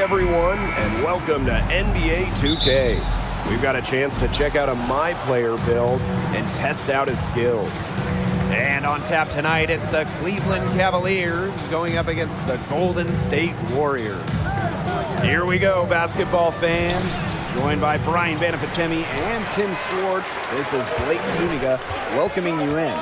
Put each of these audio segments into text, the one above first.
everyone, and welcome to NBA 2K. We've got a chance to check out a MyPlayer build and test out his skills. And on tap tonight, it's the Cleveland Cavaliers going up against the Golden State Warriors. Here we go, basketball fans. Joined by Brian Banafitemi and Tim Swartz, this is Blake Zuniga welcoming you in.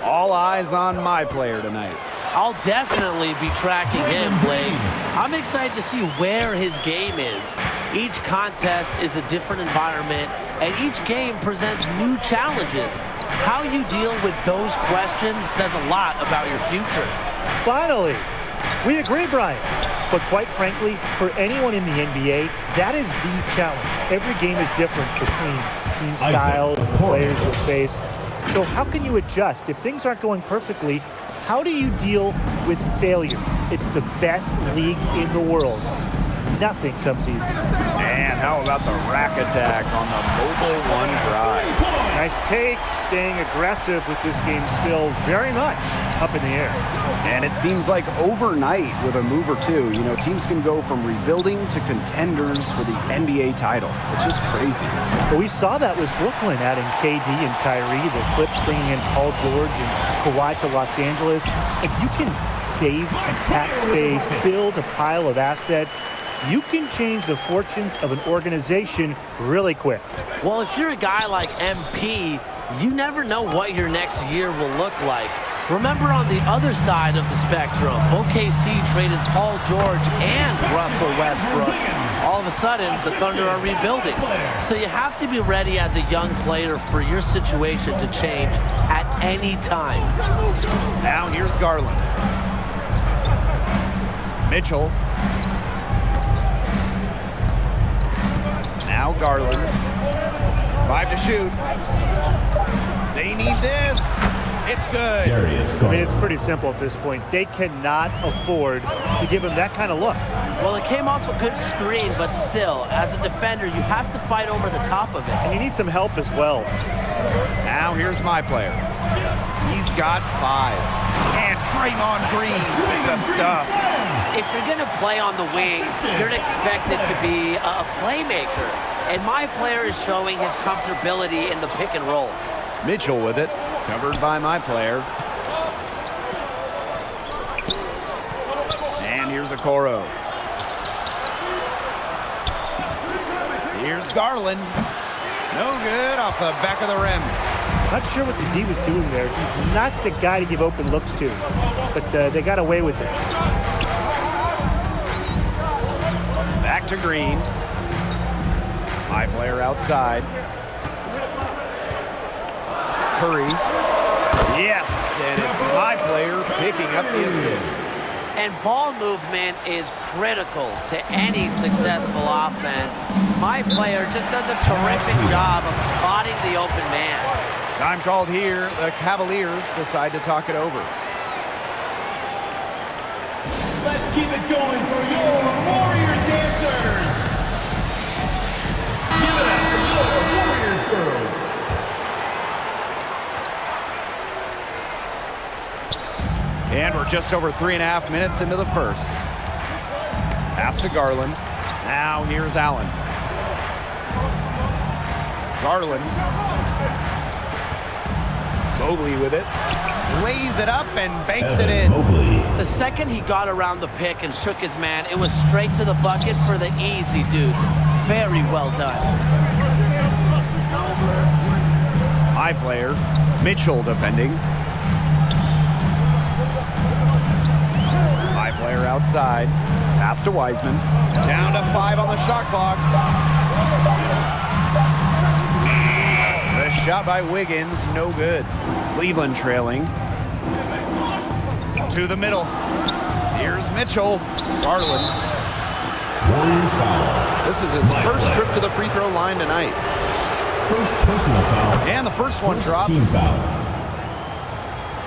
All eyes on MyPlayer tonight. I'll definitely be tracking him, Blake. I'm excited to see where his game is. Each contest is a different environment, and each game presents new challenges. How you deal with those questions says a lot about your future. Finally, we agree, Brian. But quite frankly, for anyone in the NBA, that is the challenge. Every game is different between team styles and players you face. So how can you adjust? If things aren't going perfectly, how do you deal with failure? It's the best league in the world. Nothing comes easy. And how about the rack attack on the mobile one drive? Nice take, staying aggressive with this game still very much up in the air. And it seems like overnight with a move or two, you know, teams can go from rebuilding to contenders for the NBA title. It's just crazy. But we saw that with Brooklyn adding KD and Kyrie, the Clips bringing in Paul George and Kawhi to Los Angeles. If you can save some cap space, build a pile of assets, you can change the fortunes of an organization really quick. Well, if you're a guy like MP, you never know what your next year will look like. Remember, on the other side of the spectrum, OKC traded Paul George and Russell Westbrook. All of a sudden, the Thunder are rebuilding. So you have to be ready as a young player for your situation to change at any time. Now here's Garland. Mitchell. Now Garland. 5 to shoot. They need this. It's good. I mean, it's pretty simple at this point. They cannot afford to give him that kind of look. Well, it came off a good screen, but still, as a defender, you have to fight over the top of it. And you need some help as well. Now here's MyPlayer. He's got 5. And Draymond Green with the stuff. If you're going to play on the wing, you're expected to be a playmaker. And MyPlayer is showing his comfortability in the pick and roll. Mitchell with it, covered by MyPlayer. And here's Okoro. Here's Garland. No good, off the back of the rim. Not sure what the D was doing there. He's not the guy to give open looks to, but they got away with it. Back to Green. MyPlayer outside. Curry. Yes, and it's MyPlayer picking up the assist. And ball movement is critical to any successful offense. MyPlayer just does a terrific job of spotting the open man. Time called here. The Cavaliers decide to talk it over. Let's keep it going for your Warriors dancers. Give it up for your Warriors girls. And we're just over 3.5 minutes into the first. Pass to Garland. Now here's Allen. Garland. Mobley with it. Lays it up and banks it in. The second he got around the pick and shook his man, it was straight to the bucket for the easy deuce. Very well done. MyPlayer. Mitchell defending. MyPlayer outside. Pass to Wiseman. Down to 5 on the shot clock. The shot by Wiggins, no good. Cleveland trailing. To the middle. Here's Mitchell. Garland. This is his first trip to the free throw line tonight. First personal foul. And the first one drops. Team foul.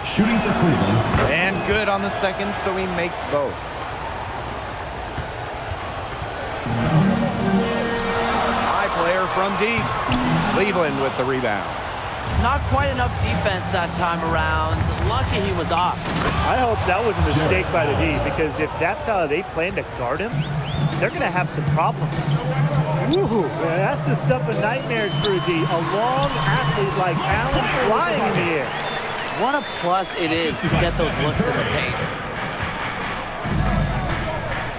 Shooting for Cleveland. And good on the second, so he makes both. MyPlayer from deep. Cleveland with the rebound. Not quite enough defense that time around. Lucky he was off. I hope that was a mistake by the D, because if that's how they plan to guard him, they're going to have some problems. Woohoo! That's the stuff of nightmares for a D. A long athlete like Allen flying in the air. What a plus it is to get those looks in the paint.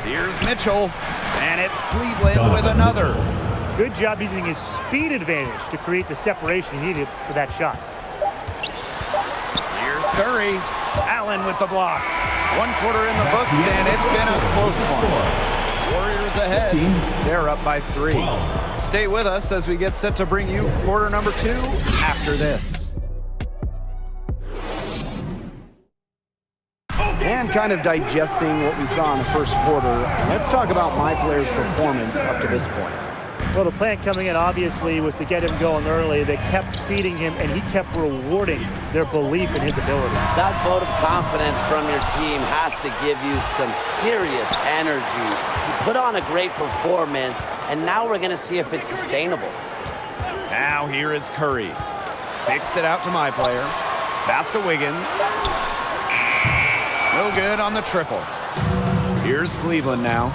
Here's Mitchell, and it's Cleveland with another. Good job using his speed advantage to create the separation he needed for that shot. Here's Curry. Allen with the block. 1 quarter in the books, and it's been a close one. Warriors ahead. They're up by 3. Stay with us as we get set to bring you quarter number 2 after this. And kind of digesting what we saw in the first quarter, let's talk about MyPlayer's performance up to this point. Well, the plan coming in obviously was to get him going early. They kept feeding him, and he kept rewarding their belief in his ability. That vote of confidence from your team has to give you some serious energy. You put on a great performance, and now we're going to see if it's sustainable. Now here is Curry. Picks it out to MyPlayer. Pass to Wiggins. No good on the triple. Here's Cleveland now.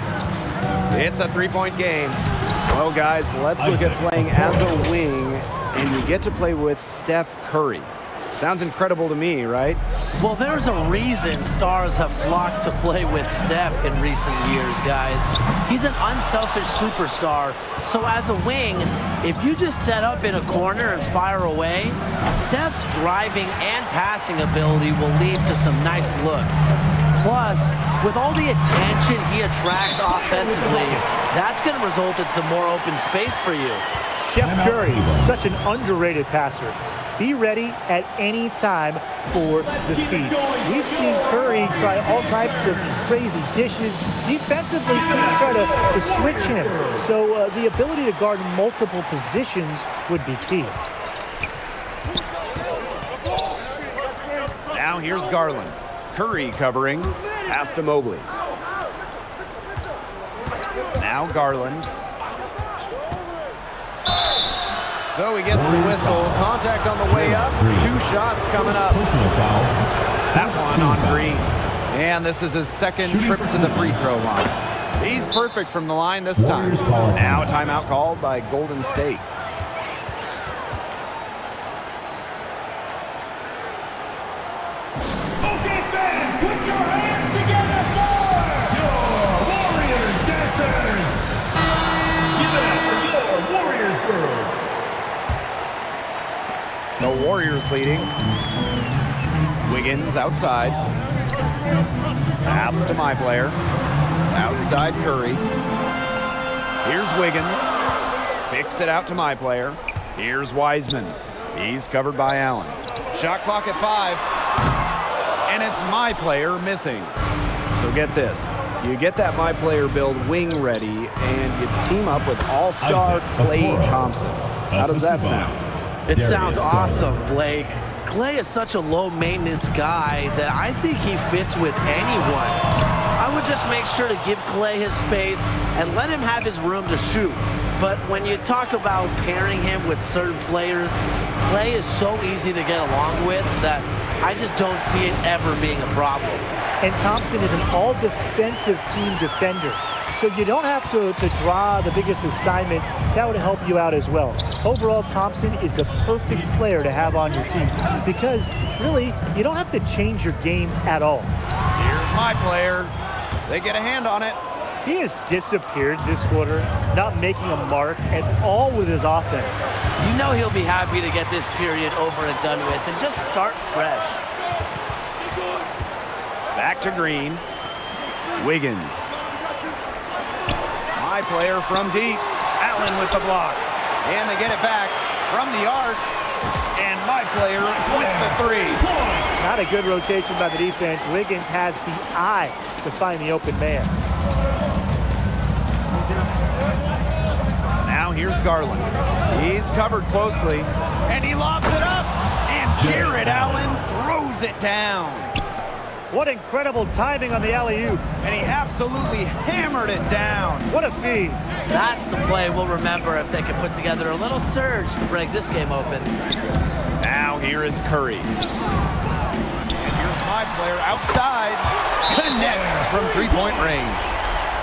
It's a 3-point game. Well, guys, let's look at playing as a wing, and you get to play with Steph Curry. Sounds incredible to me, right? Well, there's a reason stars have flocked to play with Steph in recent years, guys. He's an unselfish superstar, so as a wing, if you just set up in a corner and fire away, Steph's driving and passing ability will lead to some nice looks. Plus, with all the attention he attracts offensively, that's going to result in some more open space for you. Chef Curry, such an underrated passer. Be ready at any time for the feed. We've seen Curry try all types of crazy dishes. Defensively, teams try to switch him. So the ability to guard multiple positions would be key. Now here's Garland. Curry covering. Pass to Mobley. Now Garland. So he gets the whistle. Contact on the way up. 2 shots coming up. That one on Green. And this is his second trip to the free throw line. He's perfect from the line this time. Now a timeout called by Golden State. Okay, fans, put your hands together for your Warriors dancers. Give it up for your Warriors girls. The Warriors leading. Wiggins outside. Pass to MyPlayer. Outside Curry. Here's Wiggins. Picks it out to MyPlayer. Here's Wiseman. He's covered by Allen. Shot clock at 5. And it's MyPlayer missing. So get this. You get that MyPlayer build wing ready, and you team up with all-star Klay Thompson. How does that sound? It sounds awesome, Blake. Klay is such a low-maintenance guy that I think he fits with anyone. I would just make sure to give Klay his space and let him have his room to shoot. But when you talk about pairing him with certain players, Klay is so easy to get along with that I just don't see it ever being a problem. And Thompson is an all-defensive team defender. So you don't have to draw the biggest assignment. That would help you out as well. Overall, Thompson is the perfect player to have on your team because, really, you don't have to change your game at all. Here's MyPlayer. They get a hand on it. He has disappeared this quarter, not making a mark at all with his offense. You know he'll be happy to get this period over and done with and just start fresh. Back to Green. Wiggins. MyPlayer from deep. Allen with the block. And they get it back from the arc. And MyPlayer with the 3. Not a good rotation by the defense. Wiggins has the eyes to find the open man. Now here's Garland. He's covered closely. And he lobs it up. And Jared Allen throws it down. What incredible timing on the alley-oop. And he absolutely hammered it down. What a feed. That's the play we'll remember if they can put together a little surge to break this game open. Now Now here is Curry. And here's MyPlayer outside. Connects from three-point range.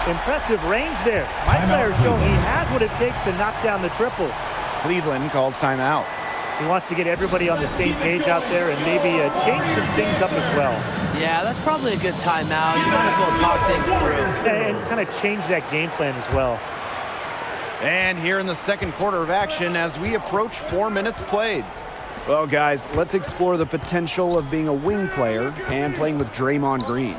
Impressive range there. MyPlayer showing he has what it takes to knock down the triple. Cleveland calls timeout. He wants to get everybody on the same page out there and maybe change some things up as well. Yeah, that's probably a good timeout. You might as well talk things through. And kind of change that game plan as well. And here in the second quarter of action as we approach 4 minutes played. Well, guys, let's explore the potential of being a wing player and playing with Draymond Green.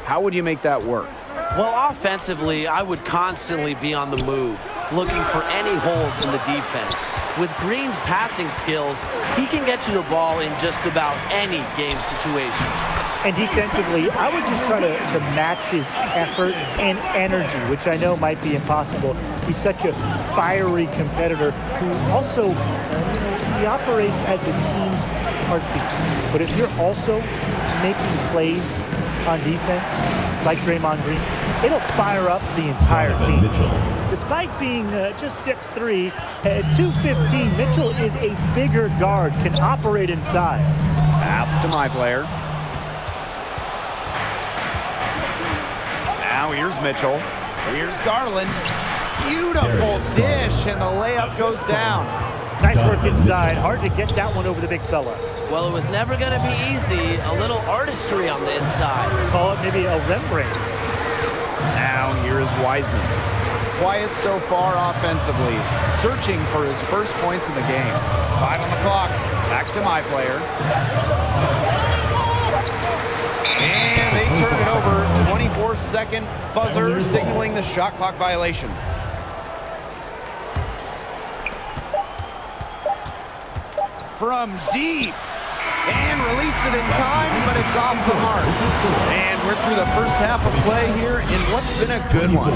How would you make that work? Well, offensively, I would constantly be on the move, looking for any holes in the defense. With Green's passing skills, he can get you the ball in just about any game situation. And defensively, I would just try to match his effort and energy, which I know might be impossible. He's such a fiery competitor who also, he operates as the team's heartbeat. But if you're also making plays on defense, like Draymond Green, it'll fire up the entire team. Despite being just 6'3", at 215, Mitchell is a bigger guard, can operate inside. Pass to MyPlayer. Now here's Mitchell. Here's Garland. Beautiful dish, and the layup goes down. Nice work inside. Hard to get that one over the big fella. Well, it was never going to be easy. A little artistry on the inside. Call it maybe a Rembrandt. Now here is Wiseman. Quiet so far offensively, searching for his first points in the game. 5 on the clock. Back to MyPlayer. And they turn it over. 24-second buzzer signaling the shot clock violation. From deep. And released it in time, but it's off the mark. And we're through the first half of play here in what's been a good one.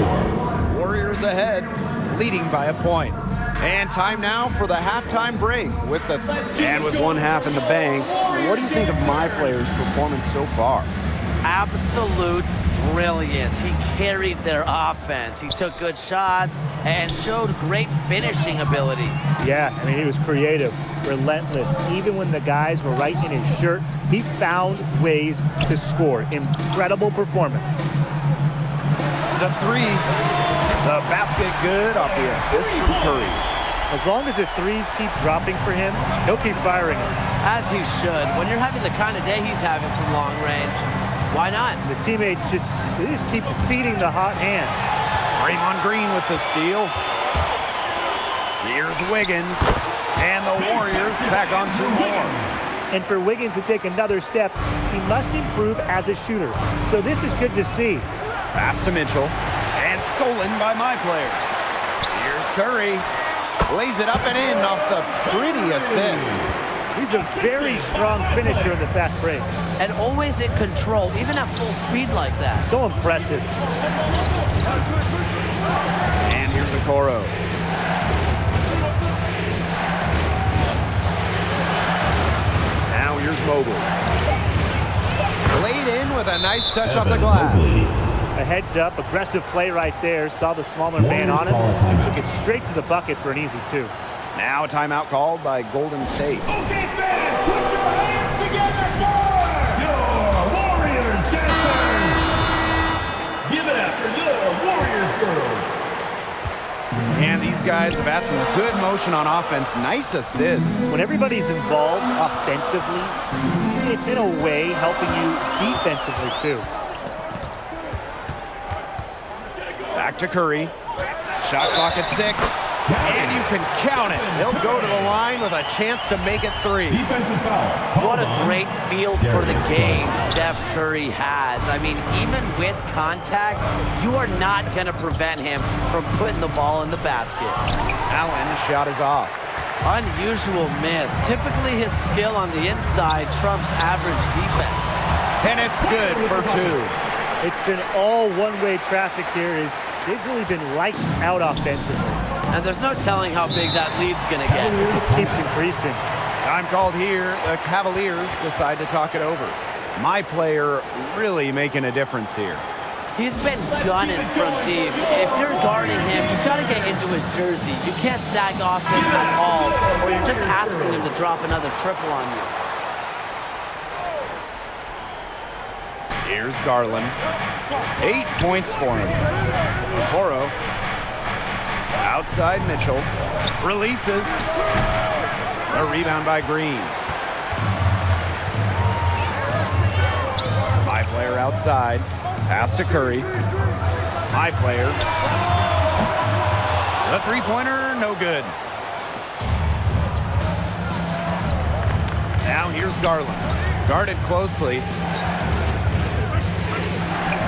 Warriors ahead, leading by a point. And time now for the halftime break with 1 half in the bank. What do you think of MyPlayer's performance so far? Absolute brilliance. He carried their offense. He took good shots and showed great finishing ability. Yeah, I mean, he was creative, relentless. Even when the guys were right in his shirt, he found ways to score. Incredible performance. The three. The basket good off the assist from Curry. As long as the threes keep dropping for him, he'll keep firing them. As he should. When you're having the kind of day he's having from long range, why not? The teammates just keep feeding the hot hand. Draymond Green with the steal. Here's Wiggins. And the Warriors tack on 2 more. And for Wiggins to take another step, he must improve as a shooter. So this is good to see. Pass to Mitchell. And stolen by MyPlayer. Here's Curry. Lays it up and in off the pretty assist. He's a very strong finisher in the fast break. And always in control, even at full speed like that. So impressive. And here's Okoro. Now here's Mobley. Laid in with a nice touch off the glass. A heads up, aggressive play right there. Saw the smaller man on him and took it straight to the bucket for an easy 2. Now a timeout called by Golden State. Okay, fans, put your hands together for your Warriors dancers. Give it up for your Warriors girls. And these guys have had some good motion on offense. Nice assists. When everybody's involved offensively, it's in a way helping you defensively too. Back to Curry. Shot clock at 6. And you can count it. He'll go to the line with a chance to make it 3. Defensive foul. What a great feel for the game Steph Curry has. I mean, even with contact, you are not going to prevent him from putting the ball in the basket. Allen's shot is off. Unusual miss. Typically his skill on the inside trumps average defense. And it's good for 2. It's been all one-way traffic here. They've really been lights out offensively. And there's no telling how big that lead's going to get. It just keeps increasing. Time called here. The Cavaliers decide to talk it over. MyPlayer really making a difference here. He's been gunning from deep. If you're guarding him, you've got to get into his jersey. You can't sag off him at all, or you're just asking him to drop another triple on you. Here's Garland. 8 points for him. Okoro. Outside Mitchell. Releases. A rebound by Green. MyPlayer outside. Pass to Curry. MyPlayer. The three-pointer, no good. Now here's Garland. Guarded closely.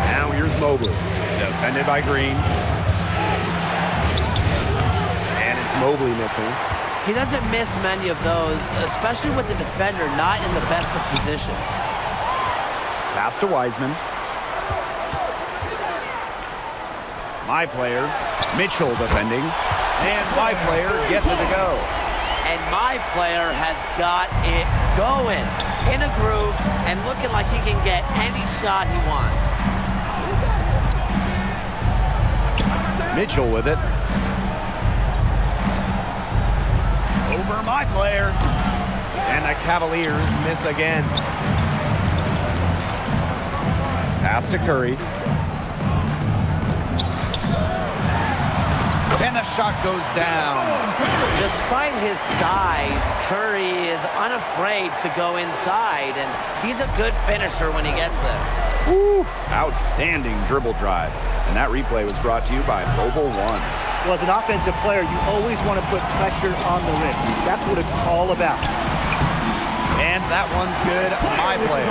Now here's Mobley. Defended by Green. And it's Mobley missing. He doesn't miss many of those, especially with the defender not in the best of positions. Pass to Wiseman. MyPlayer. Mitchell defending. And MyPlayer gets it to go. And MyPlayer has got it going in a groove and looking like he can get any shot he wants. Mitchell with it. Over MyPlayer. And the Cavaliers miss again. Pass to Curry. And the shot goes down. Despite his size, Curry is unafraid to go inside, and he's a good finisher when he gets there. Woo. Outstanding dribble drive. And that replay was brought to you by Mobile One. Well, as an offensive player, you always want to put pressure on the rim. That's what it's all about. And that one's good. MyPlayer.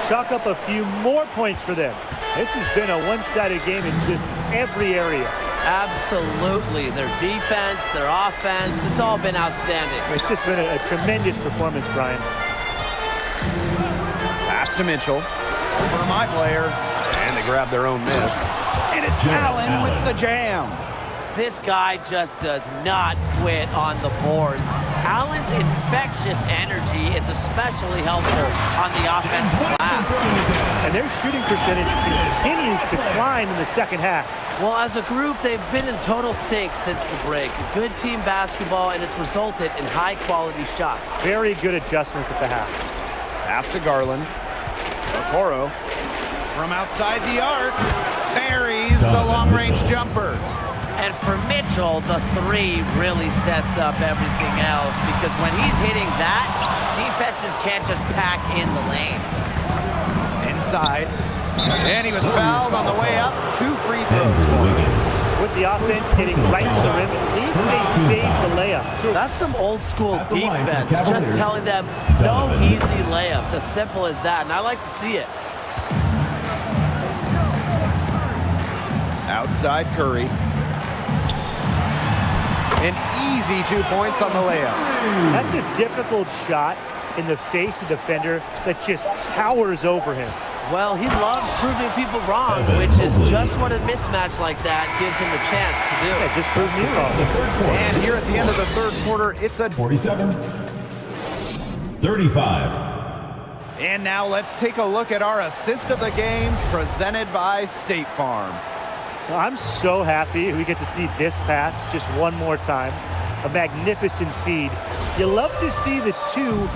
Chalk up a few more points for them. This has been a one-sided game in just every area. Absolutely. Their defense, their offense, it's all been outstanding. It's just been a tremendous performance, Brian. Pass to Mitchell. Over MyPlayer. And they grab their own miss. And it's Allen with the jam. This guy just does not quit on the boards. Allen's infectious energy is especially helpful on the offensive glass. And their shooting percentage continues to climb in the second half. Well, as a group, they've been in total sync since the break. Good team basketball, and it's resulted in high-quality shots. Very good adjustments at the half. Pass to Garland. Okoro from outside the arc buries the long-range jumper. And for Mitchell, the three really sets up everything else, because when he's hitting that, defenses can't just pack in the lane. Inside. And he was fouled on the way up. 2 free throws for him. With the offense hitting right to the rim, at least they saved the layup. That's some old-school defense, just telling them no easy layups, as simple as that, and I like to see it. Outside Curry. An easy 2 points on the layup. That's a difficult shot in the face of a defender that just towers over him. Well, he loves proving people wrong, which is just what a mismatch like that gives him the chance to do. Yeah, just proves me wrong. And here at the end of the third quarter, it's a 47, 35. And now let's take a look at our assist of the game presented by State Farm. Well, I'm so happy we get to see this pass just one more time. A magnificent feed. You love to see the two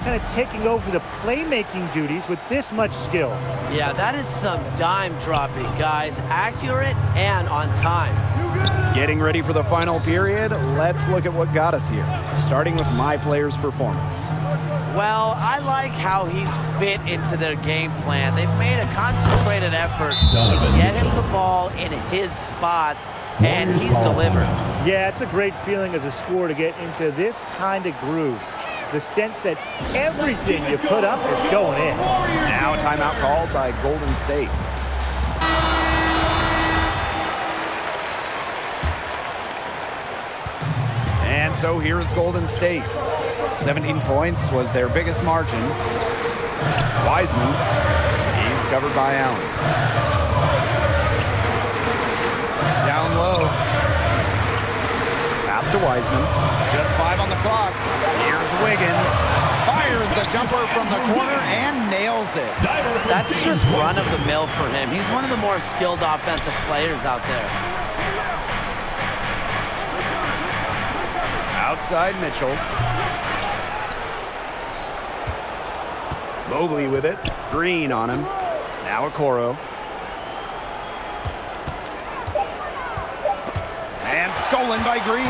kind of taking over the playmaking duties with this much skill. Yeah, that is some dime dropping, guys. Accurate and on time. Getting ready for the final period, let's look at what got us here, starting with MyPlayer's performance. Well, I like how he's fit into their game plan. They've made a concentrated effort to get him the ball in his spots, and he's delivered. Yeah, it's a great feeling as a scorer to get into this kind of groove. The sense that everything you put up is going in. Now a timeout called by Golden State. And so here's Golden State. 17 points was their biggest margin. Wiseman, he's covered by Allen. Down low. Pass to Wiseman. Just 5 on the clock. Here's Wiggins. Fires fires the jumper from the corner and nails it. That's just run-of-the-mill for him. He's one of the more skilled offensive players out there. Outside Mitchell. Mobley with it. Green on him. Now Okoro. And stolen by Green.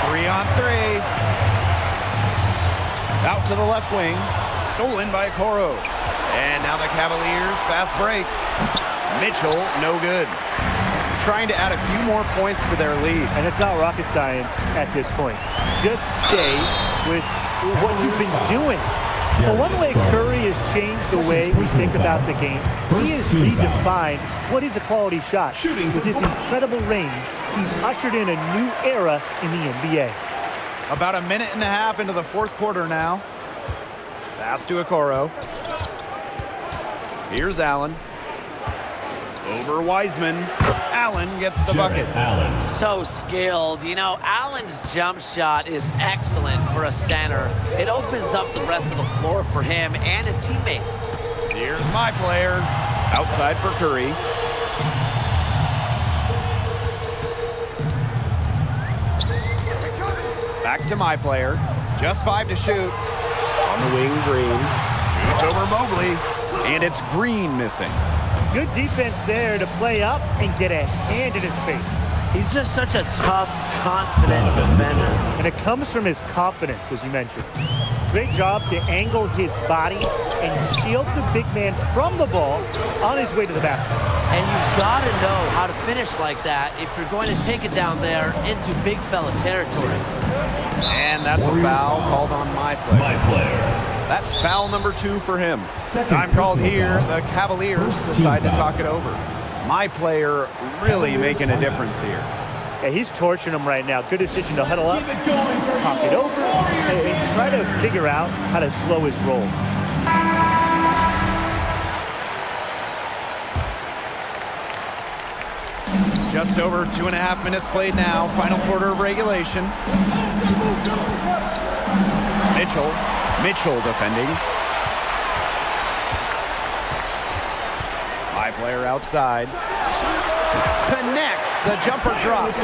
3-on-3. Out to the left wing. Stolen by Okoro. And now the Cavaliers fast break. Mitchell, no good. Trying to add a few more points to their lead. And it's not rocket science at this point. Just stay with what you've been doing. Well, one way Curry has changed the way we think about the game. He has redefined what is a quality shot. With his incredible range, he's ushered in a new era in the NBA. About a minute and a half into the fourth quarter now. Pass to Okoro. Here's Allen. Over Wiseman. Allen gets the bucket. Allen. So skilled. You know, Allen's jump shot is excellent for a center. It opens up the rest of the floor for him and his teammates. Here's MyPlayer. Outside for Curry. Back to MyPlayer. Just 5 to shoot. On the wing, Green. It's over Mobley. And it's Green missing. Good defense there to play up and get a hand in his face. He's just such a tough, confident defender. And it comes from his confidence, as you mentioned. Great job to angle his body and shield the big man from the ball on his way to the basket. And you've got to know how to finish like that if you're going to take it down there into big fella territory. And that's a foul called on MyPlayer. MyPlayer. That's foul number 2 for him. Second Time called personal here. foul. The Cavaliers First team decide to foul. talk it over. MyPlayer really making a difference here. Yeah, he's torching him right now. Good decision to huddle up, Keep it going for talk it over, and try to figure out how to slow his roll. Just over 2.5 minutes played now. Final quarter of regulation. Mitchell defending. MyPlayer outside. Connects. The jumper drops.